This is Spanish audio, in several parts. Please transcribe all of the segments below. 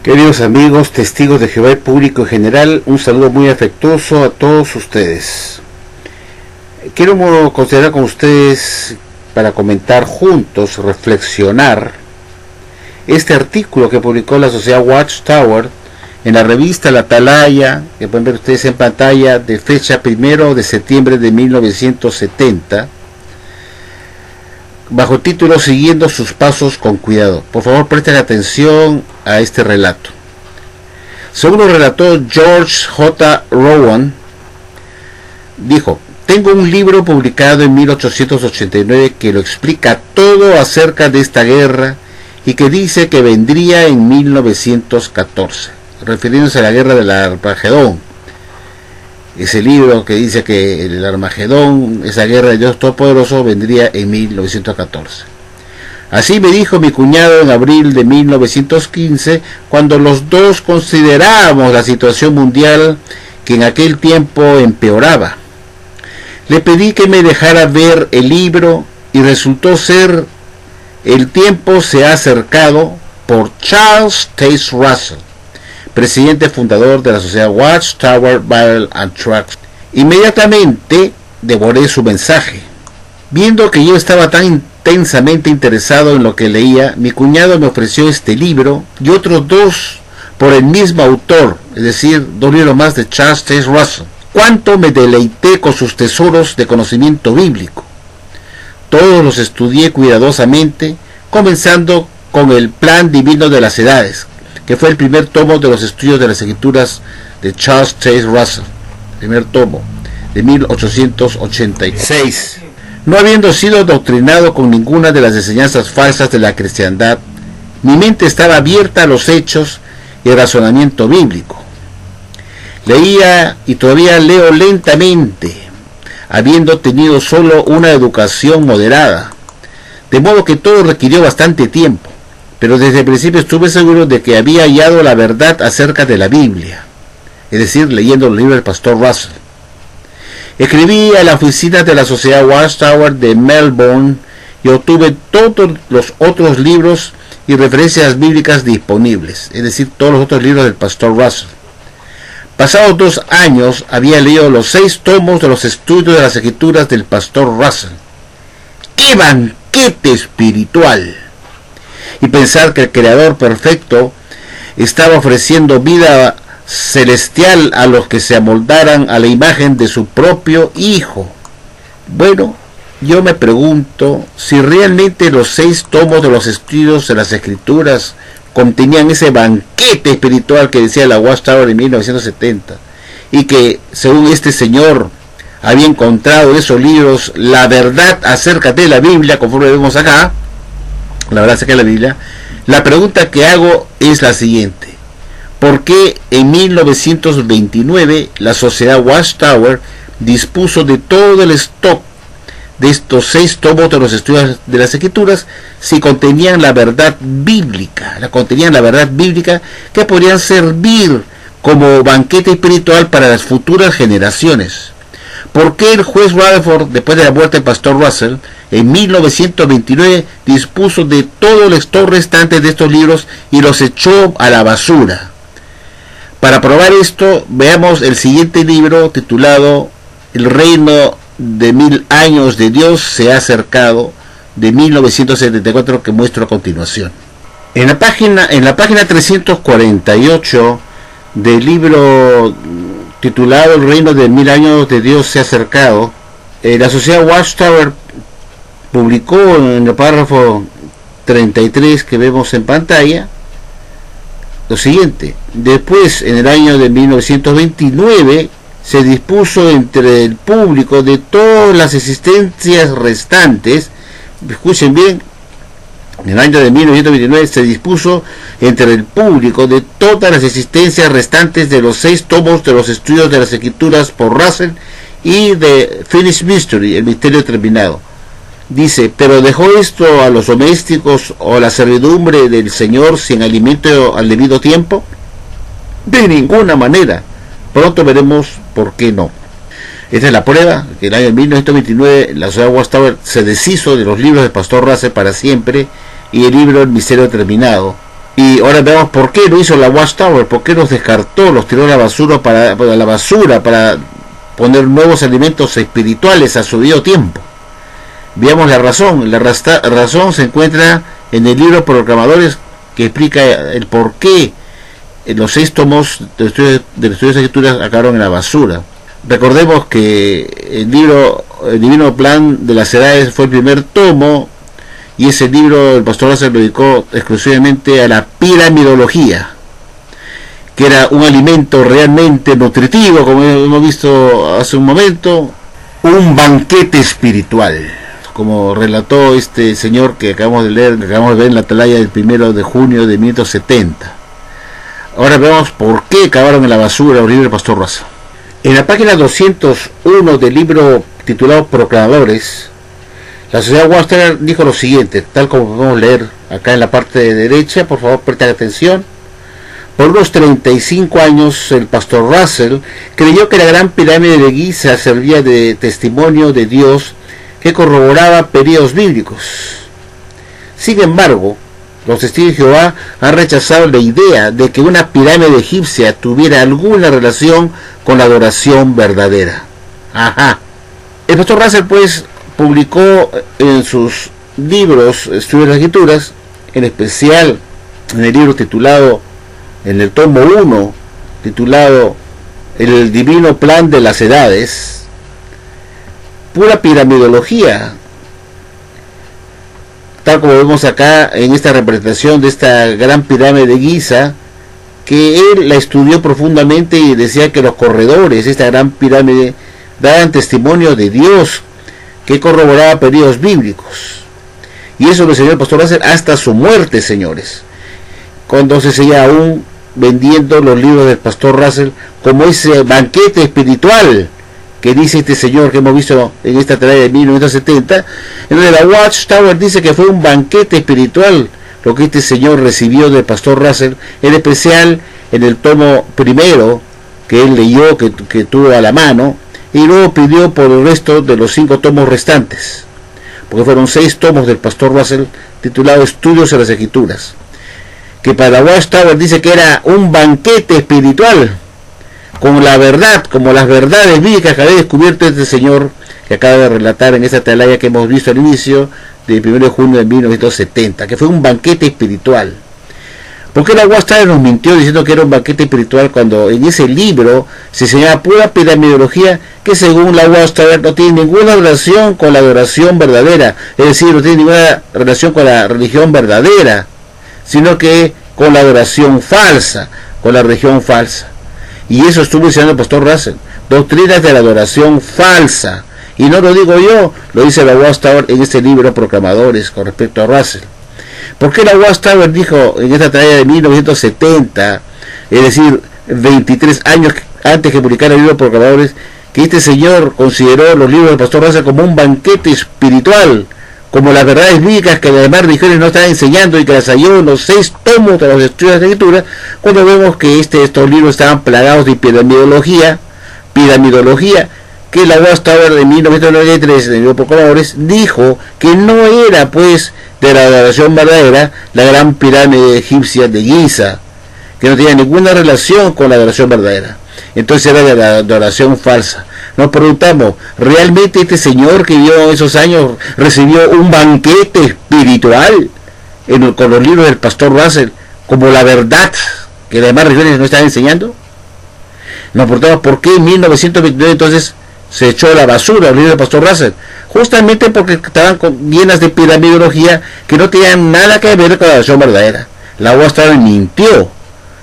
Queridos amigos, testigos de Jehová y público en general, un saludo muy afectuoso a todos ustedes. Quiero considerar con ustedes para comentar juntos, reflexionar este artículo que publicó la Sociedad Watchtower en la revista La Atalaya, que pueden ver ustedes en pantalla, de fecha 1 de septiembre de 1970, bajo el título Siguiendo sus pasos con cuidado. Por favor, presten atención a este relato. Según lo relató George J. Rowan, dijo: tengo un libro publicado en 1889 que lo explica todo acerca de esta guerra y que dice que vendría en 1914, refiriéndose a la guerra del Armagedón. Ese libro que dice que el Armagedón, esa guerra de Dios Todopoderoso, vendría en 1914. Así me dijo mi cuñado en abril de 1915, cuando los dos considerábamos la situación mundial que en aquel tiempo empeoraba. Le pedí que me dejara ver el libro y resultó ser El tiempo se ha acercado, por Charles Taze Russell, presidente fundador de la Sociedad Watchtower Bible and Tracts. Inmediatamente devoré su mensaje. Viendo que yo estaba tan intensamente interesado en lo que leía, mi cuñado me ofreció este libro y otros dos por el mismo autor, es decir, 2 libros más de Charles Taze Russell. Cuánto me deleité con sus tesoros de conocimiento bíblico. Todos los estudié cuidadosamente, comenzando con el Plan Divino de las Edades, que fue el primer tomo de los estudios de las Escrituras de Charles Taze Russell, primer tomo, de 1886. No habiendo sido adoctrinado con ninguna de las enseñanzas falsas de la cristiandad, mi mente estaba abierta a los hechos y el razonamiento bíblico. Leía y todavía leo lentamente, habiendo tenido solo una educación moderada, de modo que todo requirió bastante tiempo, pero desde el principio estuve seguro de que había hallado la verdad acerca de la Biblia, es decir, leyendo los libros del pastor Russell. Escribí a la oficina de la Sociedad Watchtower de Melbourne y obtuve todos los otros libros y referencias bíblicas disponibles, es decir, todos los otros libros del pastor Russell. Pasados 2 años había leído los 6 tomos de los estudios de las Escrituras del pastor Russell. ¡Qué banquete espiritual! Y pensar que el Creador perfecto estaba ofreciendo vida celestial a los que se amoldaran a la imagen de su propio Hijo. Bueno, yo me pregunto si realmente los 6 tomos de los estudios de las Escrituras contenían ese banquete espiritual que decía la Watchtower en 1970, y que, según este señor, había encontrado en esos libros la verdad acerca de la Biblia, conforme vemos acá, la verdad acerca de la Biblia. La pregunta que hago es la siguiente: ¿por qué en 1929 la Sociedad Watchtower dispuso de todo el stock de estos 6 tomos de los estudios de las Escrituras si contenían la verdad bíblica? Contenían la verdad bíblica que podrían servir como banquete espiritual para las futuras generaciones. ¿Por qué el juez Rutherford, después de la muerte del pastor Russell, en 1929 dispuso de todo el stock restante de estos libros y los echó a la basura? Para probar esto, veamos el siguiente libro titulado El reino de 1000 años de Dios se ha acercado, de 1974, que muestro a continuación. En la página 348 del libro titulado El reino de 1000 años de Dios se ha acercado, la Sociedad Watchtower publicó en el párrafo 33 que vemos en pantalla lo siguiente: después, en el año de 1929, se dispuso entre el público de todas las existencias restantes. Escuchen bien, en el año de 1929 se dispuso entre el público de todas las existencias restantes de los 6 tomos de los estudios de las Escrituras por Russell y de Finished Mystery, el misterio terminado. Dice: pero dejó esto a los domésticos o a la servidumbre del Señor sin alimento al debido tiempo. De ninguna manera. Pronto veremos por qué no. Esta es la prueba, que en el año 1929 la Sociedad Watchtower se deshizo de los libros del pastor Russell para siempre y el libro El misterio terminado, Y ahora veamos por qué lo hizo la Watchtower, por qué los descartó, los tiró a la basura para poner nuevos alimentos espirituales a su debido tiempo. Veamos la razón. La razón se encuentra en el libro Proclamadores, que explica el por qué los 6 tomos del estudio de las Escrituras acabaron en la basura. Recordemos que el Divino Plan de las Edades fue el primer tomo, y ese libro el pastor Russell lo dedicó exclusivamente a la piramidología, que era un alimento realmente nutritivo, como hemos visto hace un momento, un banquete espiritual, como relató este señor que acabamos de leer, que acabamos de ver en la atalaya del 1 de junio de 1970. Ahora veamos por qué acabaron en la basura los libros del pastor Russell. En la página 201 del libro titulado Proclamadores, la sociedad Watchtower dijo lo siguiente, tal como podemos leer acá en la parte de derecha. Por favor, presten atención. Por unos 35 años, el pastor Russell creyó que la gran pirámide de Giza servía de testimonio de Dios que corroboraba periodos bíblicos. Sin embargo, los testigos de Jehová han rechazado la idea de que una pirámide egipcia tuviera alguna relación con la adoración verdadera. El pastor Russell, pues, publicó en sus libros Estudios de las Escrituras, en especial en el libro titulado, en el tomo 1, titulado El Divino Plan de las Edades, pura piramidología, tal como vemos acá en esta representación de esta gran pirámide de Giza, que él la estudió profundamente y decía que los corredores de esta gran pirámide daban testimonio de Dios que corroboraba periodos bíblicos. Y eso lo enseñó el pastor Russell hasta su muerte, señores, cuando se seguía aún vendiendo los libros del pastor Russell como ese banquete espiritual que dice este señor que hemos visto en esta tarea de 1970, en donde la Watchtower dice que fue un banquete espiritual lo que este señor recibió del pastor Russell, en especial en el tomo primero que él leyó, que tuvo a la mano, y luego pidió por el resto de los 5 tomos restantes, porque fueron 6 tomos del pastor Russell titulados Estudios de las Escrituras, que para Watchtower dice que era un banquete espiritual con la verdad, como las verdades bíblicas que había descubierto este señor que acaba de relatar en esta atalaya que hemos visto al inicio del 1 de junio de 1970, que fue un banquete espiritual. ¿Por qué la Watchtower nos mintió diciendo que era un banquete espiritual cuando en ese libro se enseñaba pura piramidología que según la Watchtower no tiene ninguna relación con la adoración verdadera? Es decir, no tiene ninguna relación con la religión verdadera, sino que con la adoración falsa, con la religión falsa. Y eso estuvo enseñando el pastor Russell, doctrinas de la adoración falsa. Y no lo digo yo, lo dice la Watchtower en este libro Proclamadores con respecto a Russell. ¿Por qué la Watchtower dijo en esta tarea de 1970, es decir, 23 años antes que publicara el libro Proclamadores, que este señor consideró los libros del pastor Russell como un banquete espiritual, como las verdades bíblicas que las demás religiones no están enseñando y que las halló en los 6 tomos de los Estudios de la Escritura, cuando vemos que estos libros estaban plagados de piramidología, que la Watchtower de 1993 en el libro Proclamadores dijo que no era pues de la adoración verdadera la gran pirámide egipcia de Giza, que no tenía ninguna relación con la adoración verdadera, entonces era de la adoración falsa. Nos preguntamos, ¿realmente este señor que vivió esos años recibió un banquete espiritual con los libros del pastor Russell como la verdad que las demás religiones no están enseñando? Nos preguntamos por qué en 1929 entonces se echó a la basura los libros del pastor Russell, justamente porque estaban llenas de piramidología que no tenían nada que ver con la adoración verdadera. La Watchtower mintió,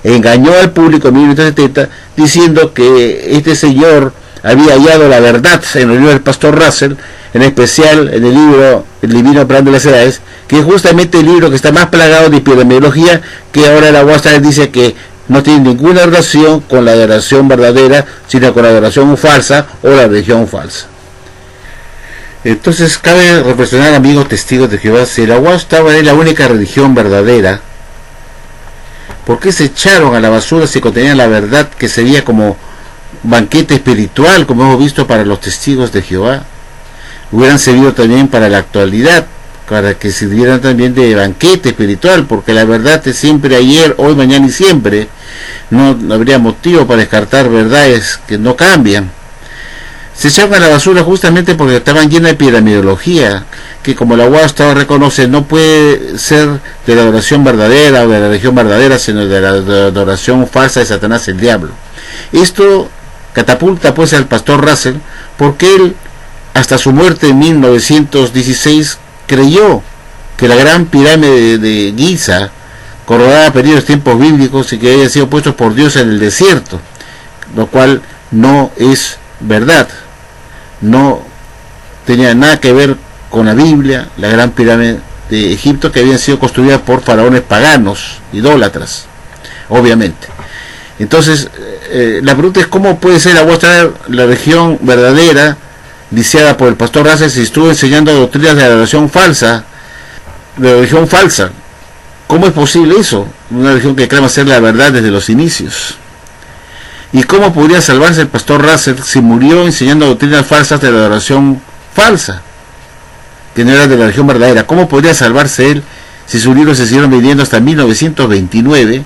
engañó al público en 1970 diciendo que este señor había hallado la verdad en el libro del pastor Russell, en especial en el libro El Divino Plan de las Edades, que es justamente el libro que está más plagado de piramidología, que ahora la Watchtower dice que no tiene ninguna relación con la adoración verdadera, sino con la adoración falsa o la religión falsa. Entonces cabe reflexionar, amigos testigos de Jehová, si la Watchtower es la única religión verdadera, ¿por qué se echaron a la basura si contenían la verdad que sería como banquete espiritual, como hemos visto para los testigos de Jehová? Hubieran servido también para la actualidad, para que sirvieran también de banquete espiritual, porque la verdad es siempre ayer, hoy, mañana y siempre. No habría motivo para descartar verdades que no cambian. Se echaban a la basura justamente porque estaban llenas de piramidología, que como la UASTA reconoce, no puede ser de la adoración verdadera o de la religión verdadera, sino de la adoración falsa de Satanás, el diablo. Esto catapulta pues al pastor Russell, porque él, hasta su muerte en 1916, creyó que la gran pirámide de Giza corroboraba periodos tiempos bíblicos y que había sido puesto por Dios en el desierto, lo cual no es verdad. No tenía nada que ver con la Biblia, la gran pirámide de Egipto, que habían sido construidas por faraones paganos, idólatras, obviamente. Entonces, la pregunta es: ¿cómo puede ser la religión verdadera, iniciada por el pastor Russell, si estuvo enseñando doctrinas de adoración falsa, de religión falsa? ¿Cómo es posible eso? Una religión que clama ser la verdad desde los inicios. ¿Y cómo podría salvarse el pastor Russell si murió enseñando doctrinas falsas de la adoración falsa, que no era de la religión verdadera? ¿Cómo podría salvarse él si sus libros se siguieron vendiendo hasta 1929,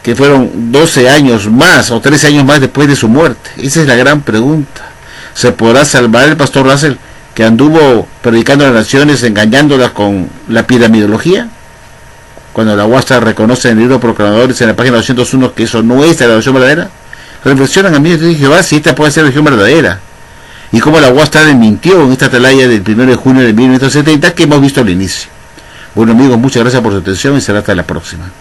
que fueron 12 años más o 13 años más después de su muerte? Esa es la gran pregunta. ¿Se podrá salvar el pastor Russell, que anduvo predicando a las naciones, engañándolas con la piramidología? Cuando la UASTA reconoce en el libro Proclamadores, en la página 201, que eso no es la adoración verdadera. Reflexionan, amigos de Jehová, si esta puede ser la religión verdadera, y cómo la UASTA desmintió en esta atalaya del 1 de junio de 1970 que hemos visto al inicio. Bueno, amigos, muchas gracias por su atención y será hasta la próxima.